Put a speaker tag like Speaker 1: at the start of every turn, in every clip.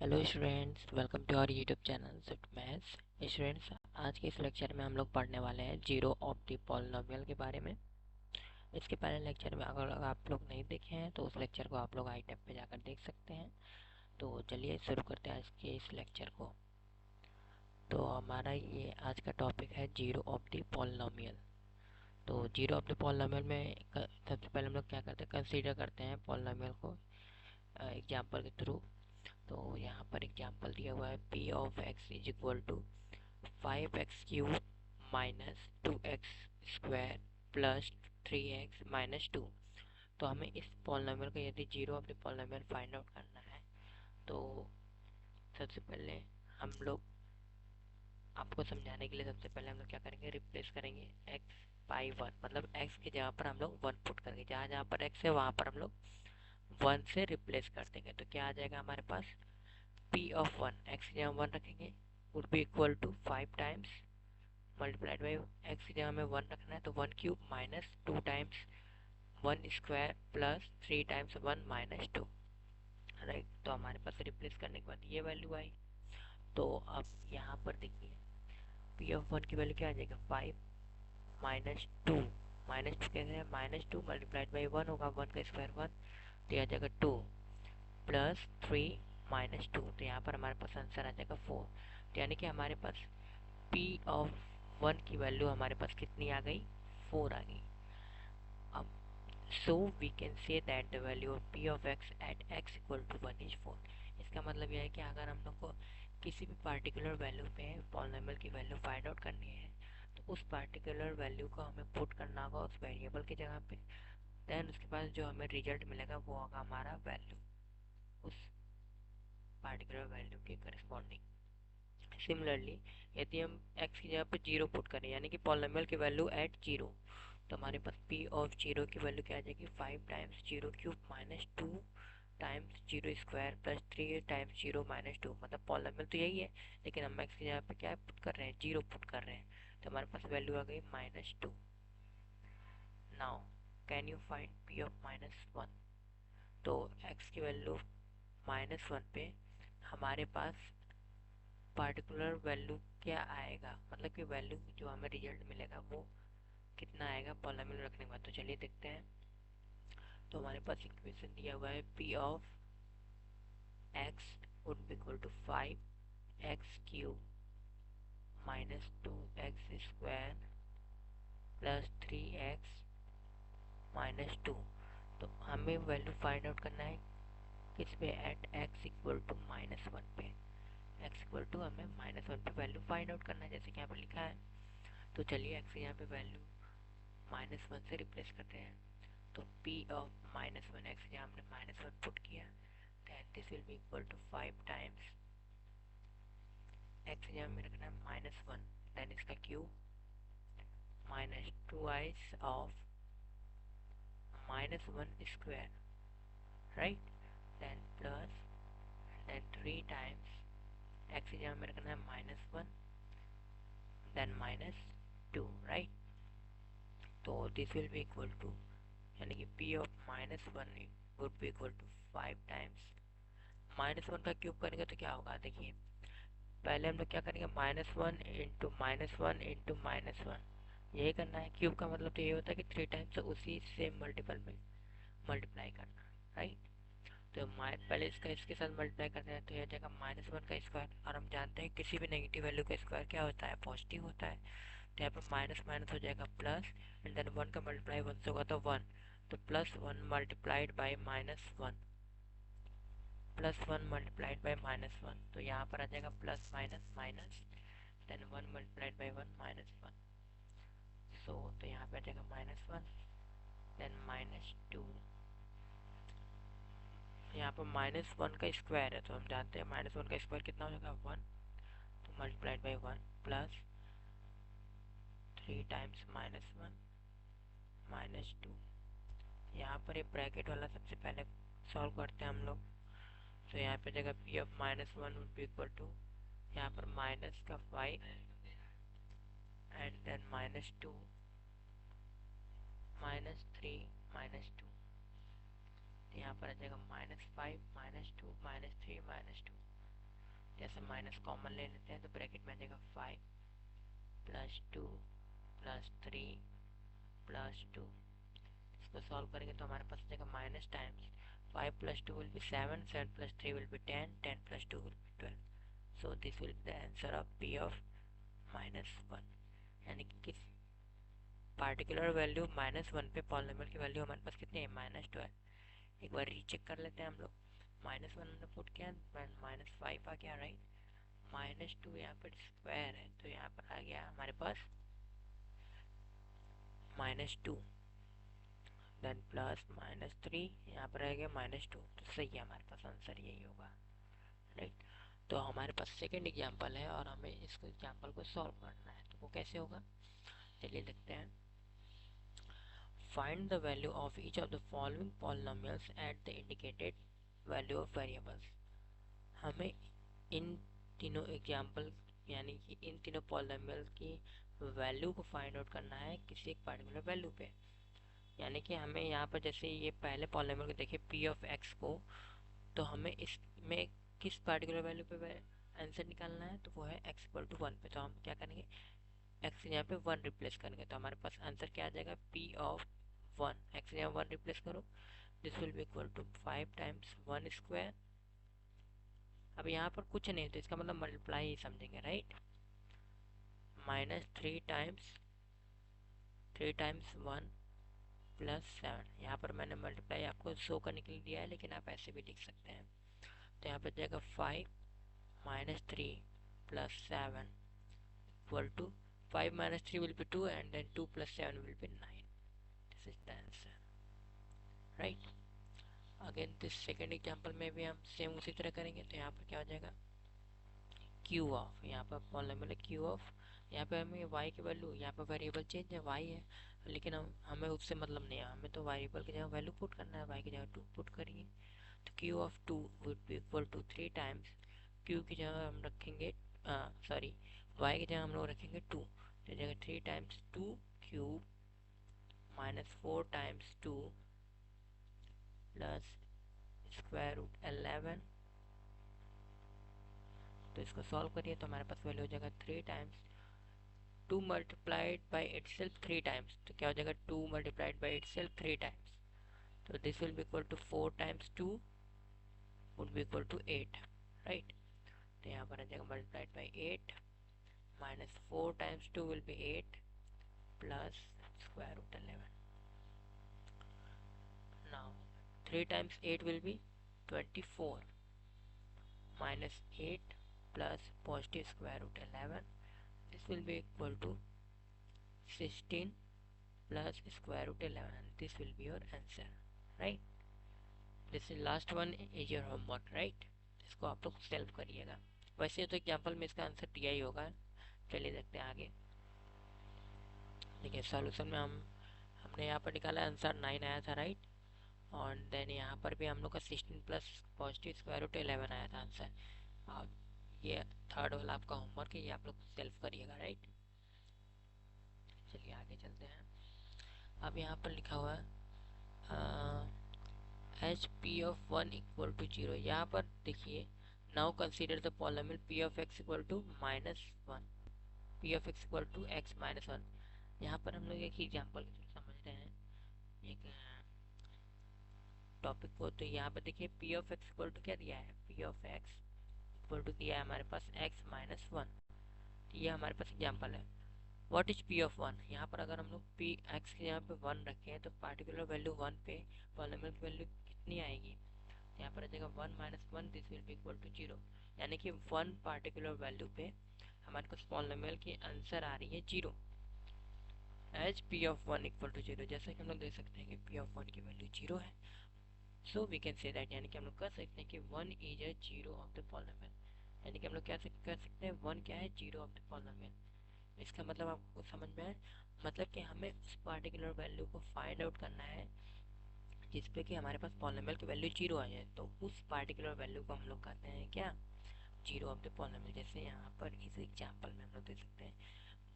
Speaker 1: Hello students, welcome to our YouTube channel sift maths. Students, आज के इस lecture में हम लोग पढ़ने वाले हैं जीरो ऑफ द पॉलिनोमियल के बारे में। इसके पहले लेक्चर में अगर आप लोग नहीं देखे हैं तो उस लेक्चर को आप लोग आई टैब पे जाकर देख सकते हैं। तो चलिए शुरू करते हैं आज के इस लेक्चर को। तो हमारा ये आज का टॉपिक है जीरो ऑफ द पॉलिनोमियल। तो जीरो ऑफ द पॉलिनोमियल में सबसे पहले हम लोग क्या करते हैं, कंसीडर करते हैं पॉलिनोमियल को एग्जाम्पल के थ्रू। तो यहाँ पर एग्जाम्पल दिया हुआ है P of x is equal to 5x³ minus 2x square plus 3x minus 2। तो हमें इस पॉलिनोमियल का यदि zero of the polynomial find out करना है तो सबसे पहले हम लोग आपको समझाने के लिए सबसे पहले हम लोग क्या करेंगे, रिप्लेस करेंगे x बाई वन। मतलब x की जगह पर हम लोग वन पुट करेंगे, जहाँ जहाँ पर x है वहाँ पर हम लोग वन से रिप्लेस कर देंगे। तो क्या आ जाएगा हमारे पास, p ऑफ वन, x की जगह वन रखेंगे would be equal to 5 times multiplied by x की जगह हमें वन रखना है तो 1³ minus 2 times 1 square plus 3 times 1 minus 2। Right, तो हमारे पास रिप्लेस करने के बाद ये वैल्यू आई। तो अब यहाँ पर देखिए पी ऑफ वन की वैल्यू क्या आ जाएगा, 5 माइनस टू। माइनस टू कैसे है, minus two multiplied by one होगा, वन का स्क्वायर वन, तो यह आ जाएगा 2 प्लस 3 माइनस 2। तो यहाँ पर हमारे पास आंसर आ जाएगा 4। तो यानी कि हमारे पास p ऑफ वन की वैल्यू हमारे पास कितनी आ गई, 4 आ गई। अब so we can say that the value of p of x at x equal to 1 is 4। इसका मतलब यह है कि अगर हम लोग को किसी भी पार्टिकुलर वैल्यू पे पॉलिनोमियल की वैल्यू फाइंड आउट करनी है तो उस पार्टिकुलर वैल्यू को हमें पुट करना होगा उस वेरिएबल की जगह पे। देन उसके पास जो हमें रिजल्ट मिलेगा वो होगा हमारा वैल्यू, उस पार्टिकुलर वैल्यू के करस्पॉन्डिंग। सिमिलरली यदि हम x की जगह पे जीरो पुट करें यानी कि पॉलिनोमियल की वैल्यू एट जीरो, तो हमारे पास p ऑफ जीरो की वैल्यू क्या आ जाएगी, 5 times zero cube minus 2 times zero square plus 3 times zero minus 2। मतलब पॉलिनोमियल तो यही है लेकिन हम x की जगह पे क्या पुट कर रहे हैं, जीरो पुट कर रहे हैं। तो हमारे पास वैल्यू आ गई minus 2। Now can you find p of minus one. तो x की वैल्यू माइनस वन पे हमारे पास पार्टिकुलर वैल्यू क्या आएगा, मतलब कि वैल्यू जो हमें रिजल्ट मिलेगा वो कितना आएगा पॉलिनोमियल रखने के बाद। तो चलिए देखते हैं। तो हमारे पास इक्वेशन दिया हुआ है p of x would be equal to 5x³ minus 2x square plus 3x minus 2। तो हमें वैल्यू फाइंड आउट करना है किस पे, at x equal to minus one पे। x इक्वल टू हमें माइनस वन पे वैल्यू फाइंड आउट करना है जैसे कि यहाँ पर लिखा है। तो चलिए x यहाँ पे वैल्यू माइनस वन से रिप्लेस करते हैं। तो p of minus one, x जहाँ हमने माइनस वन पुट किया, then this will be equal to 5 times x जहाँ हमें रखना है माइनस वन, दैन इसका cube minus twice of minus one square, right, then plus, then 3 times x जहाँ हमें रखना है minus one, then minus two, right. तो this will be equal to, यानी कि p of minus one would be equal to 5 times minus one का cube करेंगे तो क्या होगा, देखिए पहले हम लोग क्या करेंगे, minus one into minus one into minus one, यही करना है। क्यूब का मतलब तो ये होता है कि 3 टाइम्स उसी से मल्टीपल में मल्टीप्लाई करना, राइट। तो पहले इसका इसके साथ मल्टीप्लाई करते हैं तो यह जाएगा माइनस वन का स्क्वायर, और हम जानते हैं किसी भी नेगेटिव वैल्यू का स्क्वायर क्या होता है, पॉजिटिव होता है। तो यहाँ पर माइनस माइनस हो जाएगा प्लस, एंड देन वन का मल्टीप्लाई वन से होगा तो वन, तो plus one multiplied by minus one, plus one multiplied by minus one. तो यहाँ पर आ जाएगा plus minus minus, then one multiplied by one minus one. So तो यहाँ पे आ जाएगा minus one, then minus two. यहाँ पर माइनस वन का स्क्वायर है तो हम जानते हैं माइनस वन का स्क्वायर कितना हो जाएगा, वन, तो multiplied by one plus 3 times minus one minus two. यहाँ पर ये ब्रैकेट वाला सबसे पहले सॉल्व करते हैं हम लोग। तो यहाँ पे जगह P of minus one would be equal to, यहाँ पर माइनस का 5 and then minus two minus three minus two. तो यहाँ पर आ जाएगा minus 5 minus two minus three minus two. जैसे माइनस कॉमन ले लेते हैं तो ब्रैकेट में आ जाएगा 5 प्लस 2 प्लस 3 प्लस 2। इसको सॉल्व करेंगे तो हमारे पास आ जाएगा minus times 5 plus 2 will B 7, 7 plus 3 will be 10, 10 plus 2 will B 12। So this will be the answer of p of -1। यानी कि किस पार्टिकुलर वैल्यू -1 पे पॉलिनोमियल की वैल्यू हमारे पास कितनी है, -12। एक बार रीचेक कर लेते हैं हम लोग। -1 हमने पुट किया, -5 आ गया, राइट। -2 यहाँ पर स्क्वायर है तो यहाँ पर आ गया हमारे पास -2, देन प्लस -3, यहाँ पर आ गया -2। तो सही है, हमारे पास आंसर यही होगा, राइट। तो हमारे पास सेकेंड एग्जाम्पल है और हमें इस एग्जाम्पल को सॉल्व करना है, तो वो कैसे होगा, चलिए देखते हैं। Find the value of each of the following polynomials at the indicated value of variables। हमें इन तीनों एग्जाम्पल यानी कि इन तीनों पॉलिनोमियल की वैल्यू को फाइंड आउट करना है किसी एक पार्टिकुलर वैल्यू पे। यानी कि हमें यहाँ पर जैसे ये पहले पॉलिनोमियल को देखिए p ऑफ x को, तो हमें इसमें किस पार्टिकुलर वैल्यू पे आंसर निकालना है, तो वो है x इक्वल टू 1 पे। तो हम क्या करेंगे, x यहाँ पे 1 रिप्लेस करेंगे तो हमारे पास आंसर क्या आ जाएगा, p ऑफ 1, x यहाँ 1 रिप्लेस करो, this will be equal to 5 times 1 square. अब यहाँ पर कुछ नहीं तो इसका मतलब मल्टीप्लाई ही समझेंगे, राइट। -3 times 1 plus 7। यहाँ पर मैंने मल्टीप्लाई आपको शो करने के लिए दिया है, लेकिन आप ऐसे भी लिख सकते हैं। तो यहाँ पर जाएगा 5 -3 plus 7 equal to 5 -3 will be 2 and then 2 plus 7 will be 9। This is the answer, right। Again this second example में भी हम सेम उसी तरह करेंगे। तो यहाँ पर क्या हो जाएगा, q ऑफ, यहाँ पर पॉलिनोमियल q ऑफ, यहाँ पे हमें y की वैल्यू, यहाँ पर वेरिएबल चेंज है y है, लेकिन हमें उससे मतलब नहीं है, हमें तो वेरिएबल की जगह वैल्यू पुट करना है, y की जगह 2 पुट करिए। तो q of 2 would be equal to 3 times q की जगह हम रखेंगे सॉरी y की जगह हम लोग रखेंगे 2, तो जगह 3 times 2 cube -4 times 2 plus square root 11। तो इसको सॉल्व करिए तो हमारे पास वैल्यू हो जाएगा 3 times 2 multiplied by itself 3 times, तो क्या हो जाएगा 2 मल्टीप्लाइड बाई इटसेल्फ 3 टाइम्स। तो this will be equal to 4 times 2 would be equal to 8, right. तो यहाँ पर आ जाएगा multiplied by 8 -4 times 2 will be 8 plus square root 11। Now 3 times 8 will be 24 -8 plus positive square root 11, this will be equal to 16 plus square root 11 and this will be your answer, right। this is last one is your homework, right। इसको आप लोग self करिएगा। वैसे तो example में इसका answer दिया ही होगा। चलिए देखते हैं आगे। देखिए सॉल्यूशन में हमने यहाँ पर निकाला आंसर 9 आया था, राइट। और देन यहाँ पर भी हम लोग का 16 प्लस पॉजिटिव स्क्वायर रूट 11 आया था आंसर। अब ये थर्ड वाला आपका होमवर्क है, ये आप लोग सेल्फ करिएगा, राइट। चलिए आगे चलते हैं। अब यहाँ पर लिखा हुआ है H P of 1 equal to 0। यहाँ पर देखिए, now consider the polynomial P of x equal to -1, P of x equal to x -1। यहाँ पर हम लोग एक एग्जाम्पल के थ्रू समझ रहे हैं एक टॉपिक को। तो यहाँ पर देखिए P of x equal to क्या दिया है, P of x equal to दिया है हमारे पास एक्स -1। ये हमारे पास एग्जाम्पल है। व्हाट इज पी ऑफ 1, यहाँ पर अगर हम लोग पी एक्स के यहाँ पे 1 रखें हैं तो पार्टिकुलर वैल्यू 1 पे पॉलिनोमियल की वैल्यू कितनी आएगी, यहाँ पर आ जाएगा 1 -1, this will be equal to 0। यानी कि 1 पार्टिकुलर वैल्यू पे हमारे पास पॉलिनोमियल की आंसर आ रही है 0, as P of 1 equal to 0। जैसा कि हम लोग देख सकते हैं कि पी ऑफ 1 की वैल्यू 0 है, so we can say that, यानी कि हम लोग कह सकते हैं कि 1 is a 0 of the polynomial. यानी कि हम लोग क्या कह सकते हैं 1 क्या है, 0 ऑफ द पॉलिनोमियल। इसका मतलब आपको समझ में आए, मतलब कि हमें उस पार्टिकुलर वैल्यू को फाइंड आउट करना है जिस पे कि हमारे पास पॉलिनोमियल की वैल्यू 0 आ जाए, तो उस पार्टिकुलर वैल्यू को हम लोग कहते हैं क्या, 0 ऑफ द पॉलिनोमियल। जैसे यहाँ पर इस एग्जाम्पल में हम लोग देख सकते हैं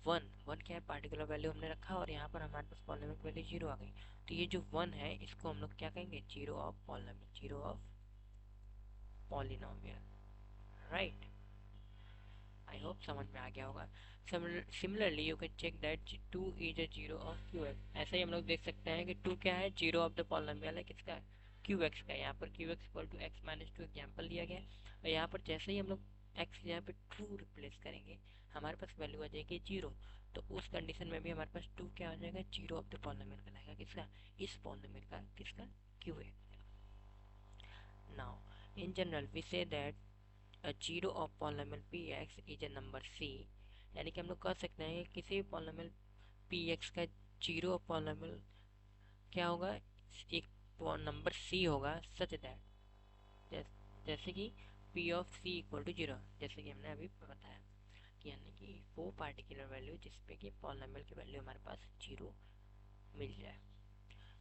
Speaker 1: 1 क्या है, पार्टिकुलर वैल्यू हमने रखा और यहाँ पर हमारे पास पॉलिनोमियल की वैल्यू 0 आ गई। तो ये जो 1 है इसको हम लोग क्या कहेंगे, 0 of polynomial, 0 of polynomial, right. I hope समझ में आ गया होगा। Similarly you can check that 2 is a zero of Q x. ऐसे ही हम लोग देख सकते हैं कि 2 क्या है, जीरो ऑफ द पॉलिनोमियल है किसका, क्यू एक्स का। यहाँ पर Q x equal to x minus two example लिया गया है, और यहाँ पर जैसे ही हम लोग एक्स यहाँ पे 2 रिप्लेस करेंगे हमारे पास वैल्यू आ जाएगी 0। तो उस कंडीशन में भी हमारे पास 2 क्या हो जाएगा, जीरो ऑफ द पॉलिनोमियल कहलाएगा किसका, इस पॉलिनोमियल का, किसका, Q x. Now in general we say that a zero of polynomial px is a number c। यानी कि हम लोग कह सकते हैं कि किसी भी polynomial px का जीरो ऑफ polynomial क्या होगा, एक नंबर c होगा सच दैट, जैसे कि p of c equal to zero, जैसे कि हमने अभी बताया कि यानी कि वो पार्टिकुलर वैल्यू जिसपे कि polynomial की वैल्यू हमारे पास जीरो मिल जाए।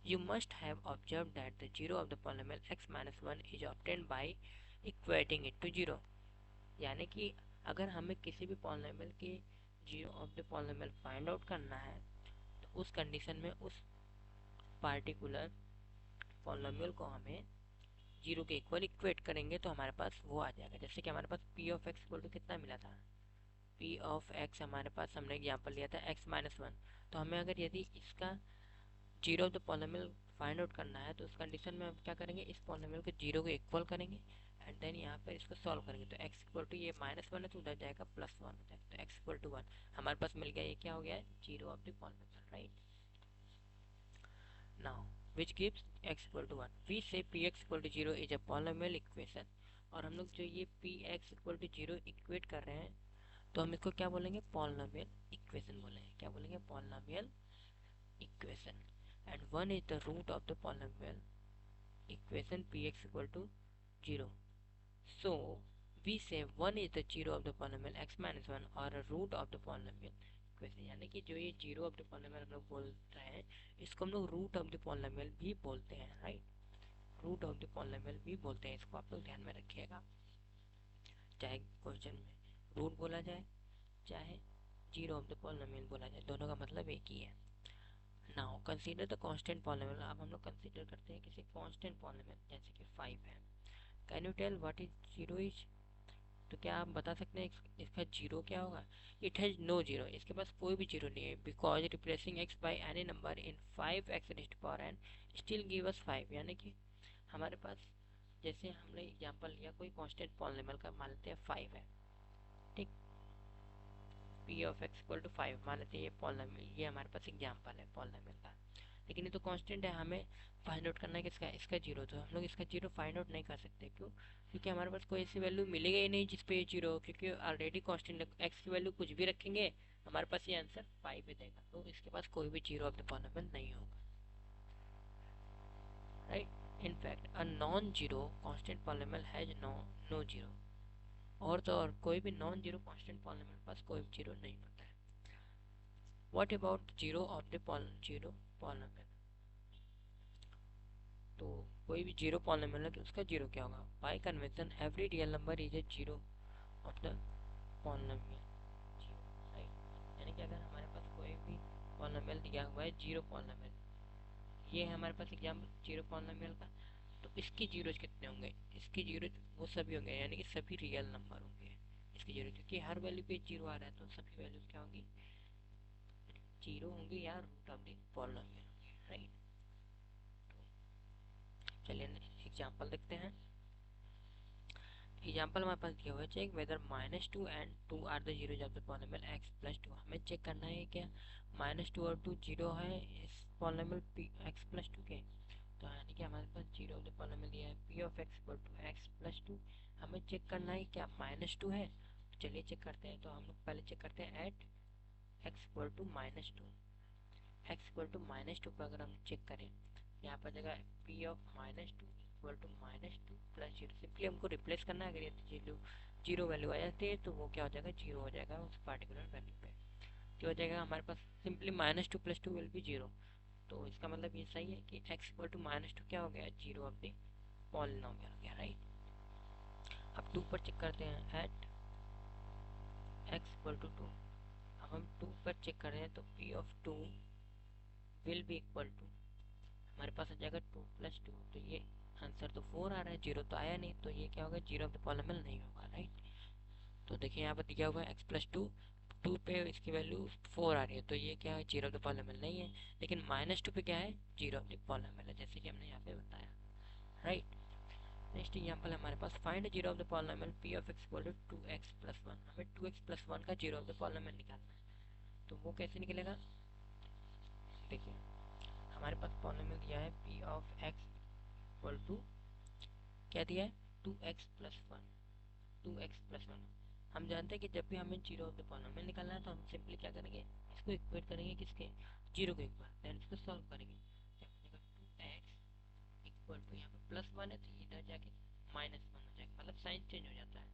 Speaker 1: You must have observed that the zero of the polynomial x minus 1 is obtained by equating it to zero। यानी कि अगर हमें किसी भी पॉलिनोमियल के zero of the polynomial find out करना है तो उस कंडीशन में उस पार्टिकुलर पॉलिनोमियल को हमें जीरो के इक्वल इक्वेट करेंगे तो हमारे पास वो आ जाएगा। जैसे कि हमारे पास P of x equal to कितना मिला था, पी ऑफ एक्स हमारे पास हमने एग्जाम्पल लिया था एक्स माइनस वन। तो हमें अगर यदि इसका zero of the polynomial find out करना है तो उस कंडीशन में हम क्या करेंगे, इस पॉलिनोमियल को जीरो को इक्वल करेंगे एंड देन यहाँ पर इसको सॉल्व करेंगे। तो x इक्वल टू ये माइनस वन है तो उधर जाएगा प्लस वन हो जाएगा, तो x इक्वल टू वन हमारे पास मिल गया। ये क्या हो गया, zero of the polynomial, right. Now which gives x equal to one, we say px equal to zero is a polynomial equation. और हम लोग जो ये px equal to zero equate कर रहे हैं तो हम इसको क्या बोलेंगे, पॉलिनोमियल इक्वेशन बोलेंगे। क्या बोलेंगे, polynomial equation. And one is the root of the polynomial equation px equal to 0। So we say 1 is the zero of the polynomial x minus 1 or a root of the polynomial equation। यानी कि जो ये zero of the polynomial हम लोग बोल रहे हैं इसको हम लोग रूट ऑफ द पॉलिनोमियल भी बोलते हैं, right. Root of the polynomial भी बोलते हैं, इसको आप लोग ध्यान में रखिएगा। चाहे क्वेश्चन में रूट बोला जाए चाहे जीरो ऑफ द पॉलिनोमियल बोला जाए, दोनों का मतलब एक ही है। Now consider the constant polynomial. अब हम लोग कंसीडर करते हैं किसी कांस्टेंट पॉलिनोमियल जैसे कि 5 है। Can you tell what is zero is, तो क्या आप बता सकते हैं इसका जीरो क्या होगा। इट हैज नो जीरो, इसके पास कोई भी जीरो नहीं है, because replacing x by any number in 5x raised to power n still give us 5। यानी कि हमारे पास जैसे हमने एग्जांपल लिया कोई कांस्टेंट पॉलिनोमियल का, मान लेते हैं 5 है, ठीक। p of x equal to 5 मान लेते हैं ये पॉलिनोमियल, ये हमारे पास एग्जांपल है पॉलिनोमियल का, लेकिन ये तो कांस्टेंट है, हमें फाइंड आउट करना है किसका, इसका जीरो। तो हम लोग इसका जीरो फाइंड आउट नहीं कर सकते, क्यों, क्योंकि हमारे पास कोई ऐसी वैल्यू मिलेगा ही नहीं जिस पे ये जीरो हो, क्योंकि ऑलरेडी कांस्टेंट एक्स की वैल्यू कुछ भी रखेंगे हमारे पास ये आंसर 5 ही देगा। तो इसके पास कोई भी जीरो ऑफ द पॉलिनोमियल नहीं होगा, right. In fact a non zero constant polynomial has no zero. और तो और कोई भी नॉन जीरो कांस्टेंट पॉलिनोमियल के पास कोई जीरो नहीं होता है। What about zero of the zero polynomial, तो कोई भी जीरो पॉलिनोमियल है तो उसका जीरो क्या होगा, bye convention every real number is a zero of the polynomial zero, right. यानी कि अगर हमारे पास कोई भी पॉलिनोमियल दिया हुआ है जीरो पॉलिनोमियल, ये है हमारे पास एग्जाम्पल जीरो पॉलिनोमियल का, तो इसके जीरोज कितने होंगे, इसके जीरोज वो सभी होंगे, यानी कि सभी रियल नंबर होंगे इसके जीरो, क्योंकि हर वैल्यू पे जीरो आ रहा है तो सभी वैल्यूज क्या होंगी, जीरो होंगे या रूट ऑफ द पॉलिनोमियल होंगे, राइट। चलिए एग्जाम्पल देखते हैं। एग्जाम्पल हमारे पास दिया हुआ है, check whether minus two and two are the zeros of the polynomial x plus two. हमें चेक करना है क्या माइनस टू और टू जीरो है इस polynomial p x plus two के। तो यानी कि हमारे पास जीरो ऑफ द पॉलिनोमियल दिया है P of x equal to x plus two. हमें चेक करना है क्या माइनस टू है, तो चलिए चेक करते हैं। तो हम लोग पहले चेक करते हैं at x equal to minus two. X equal to minus two पर अगर हम चेक करें यहाँ पर जगह P of minus two equal to minus two plus zero, simply हमको रिप्लेस करना है। अगर ये जीरो वैल्यू आ जाती है तो वो क्या हो जाएगा, जीरो हो जाएगा उस पार्टिकुलर वैल्यू पे। क्या हो जाएगा हमारे पास, simply minus two plus two will be zero. तो इसका मतलब ये सही है कि X equal to minus two क्या हो गया, जीरो ऑफ द पॉलिनोमियल हो गया, राइट। अब टू पर चेक करते हैं at x equal to two. अब हम टू पर चेक कर रहे हैं तो p of two will be equal to हमारे पास आ जाएगा टू प्लस टू। तो ये आंसर तो फोर आ रहा है, जीरो तो आया नहीं, तो ये क्या होगा, जीरो ऑफ द पॉलिनोमियल नहीं होगा, राइट। तो देखिए यहाँ पर दिया हुआ है एक्स प्लस टू, टू पे इसकी वैल्यू 4 आ रही है, तो ये क्या है, जीरो ऑफ द पॉलिनोमियल नहीं है। लेकिन माइनस टू पे क्या है, जीरो ऑफ द पॉलिनोमियल है, जैसे कि हमने यहाँ पे बताया, राइट। नेक्स्ट एग्जाम्पल हमारे पास, find zero of the polynomial P of x equal to 2x plus 1। हमें 2x प्लस 1 का जीरो ऑफ द पॉलिनोमियल निकालना है। तो वो कैसे निकलेगा, देखिए हमारे पास पॉलिनोमियल दिया है P of x equal to, क्या दिया है, 2x प्लस 1, 2x प्लस 1। हम जानते हैं कि जब भी हमें जीरो ऑफ द पॉलिनोमियल निकालना है तो हम सिंपली क्या करेंगे, इसको इक्वेट करेंगे किसके, जीरो के ऊपर, देन इसको सॉल्व करेंगे। टू एक्स इक्वल टू, यहाँ पर प्लस 1 है तो इधर जाके माइनस 1 हो जाएगा, मतलब साइन चेंज हो जाता है।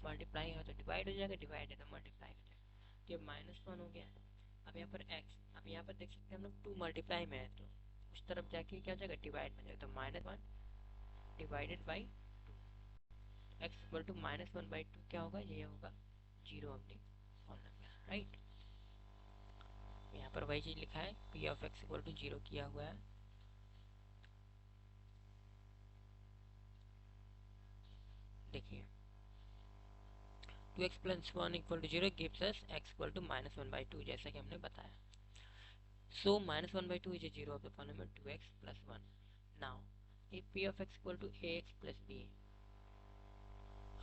Speaker 1: मल्टीप्लाई है तो डिवाइड हो जाएगा, डिवाइड है तो मल्टीप्लाई हो जाएगा। तो ये माइनस 1 हो गया। अब यहाँ पर एक्स, अब यहाँ पर देख सकते हैं हम लोग 2 मल्टीप्लाई में है, तो उस तरफ जाके क्या हो जाएगा, डिवाइड में जाएगा, तो minus 1 divided by x equal to minus 1 by 2 क्या होगा, ये होगा zero of the polynomial, right. यहाँ पर वही चीज लिखा है, P of x equal to zero किया हुआ है। देखिए 2x plus 1 equal to zero gives us x equal to minus 1 by 2, जैसा कि हमने बताया। So minus 1 by 2 is a zero of the polynomial 2x plus 1। Now if p of x equal to ax plus b,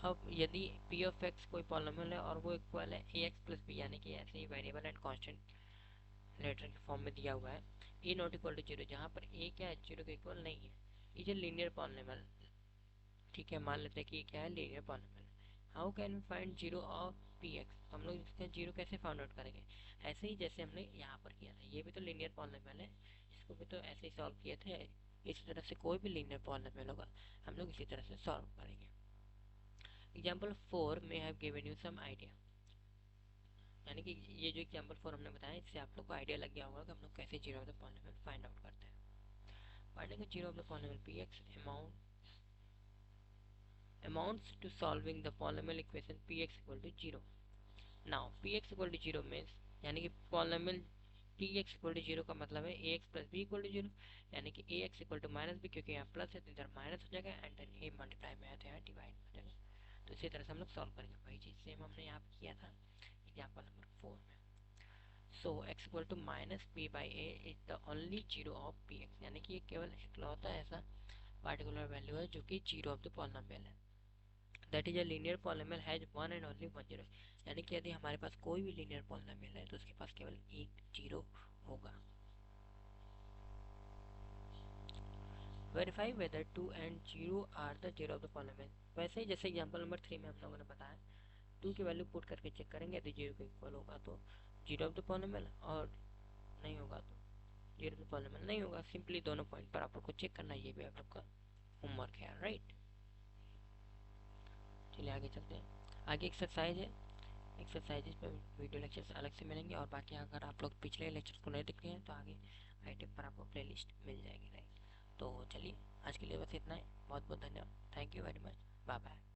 Speaker 1: अब यदि p of x कोई polynomial है और वो इक्वल है ax प्लस b, यानी कि ऐसे ही वेरिएबल एंड कांस्टेंट लेटर के फॉर्म में दिया हुआ है, a not equal to zero, जहाँ पर a क्या है, जीरो के इक्वल नहीं है, इज ए लीनियर पॉलिनोमियल। ठीक है, मान लेते हैं कि ये क्या है, linear polynomial. How can we find zero of p x, हम लोग इसका जीरो कैसे फाइंड आउट करेंगे, ऐसे ही जैसे हमने यहाँ पर किया था, ये भी तो लीनियर पॉलिनोमियल है, इसको भी तो ऐसे ही सॉल्व किए थे। इसी तरह से कोई भी लीनियर पॉलिनोमियल होगा हम लोग इसी तरह से सॉल्व करेंगे। एग्जाम्पल 4 में have given you some idea, यानी कि ये जो एग्जाम्पल 4 हमने बताया, इससे आप लोग को आइडिया लग गया होगा कि हम लोग कैसे zero of the polynomial find out करते हैं। Finding zero of the polynomial p x amounts to solving the polynomial equation px equal to 0. Now px equal to 0 means, यानी कि polynomial px equal to 0 का मतलब है ax plus b equal to 0, यानी कि ax equal to minus b, क्योंकि यहाँ plus है तो इधर माइनस हो जाएगा, एंड देन a मल्टीप्लाई में है तो यहाँ डिवाइड हो जाएगा। तो इसी तरह से हम लोग सॉल्व करेंगे, वही चीज़ सेम हमने यहाँ पे किया था एग्जाम्पल नंबर 4 में। So x equal to minus b by a is the only zero of px, यानी कि ये केवल इकलौता ऐसा पार्टिकुलर वैल्यू है जो कि जीरो ऑफ द पॉलिनोमियल है। That is a linear polynomial has one and only one zero, यानी कि यदि हमारे पास कोई भी लीनियर पॉलिनोमियल है तो उसके पास केवल एक जीरो होगा। Verify whether 2 and 0 are the zero of the polynomial, वैसे ही जैसे एग्जांपल नंबर 3 में हम लोगों ने बताया, 2 की वैल्यू पुट करके चेक करेंगे, यदि जीरो के इक्वल होगा तो जीरो ऑफ द पॉलिनोमियल, और नहीं होगा तो जीरो ऑफ द पॉलिनोमियल नहीं होगा। सिंपली दोनों पॉइंट पर आप लोग को चेक करना, ये भी आप लोग का होमवर्क है, राइट। चलिए आगे चलते हैं, आगे एक्सरसाइज है। एक्सरसाइजेज पे वीडियो लेक्चर्स अलग से मिलेंगे, और बाकी अगर आप लोग पिछले लेक्चर को नहीं देख रहे हैं तो आगे आई टिप पर आपको प्लेलिस्ट मिल जाएगी, राइट। तो चलिए आज के लिए बस इतना ही, बहुत बहुत धन्यवाद, thank you very much, bye bye.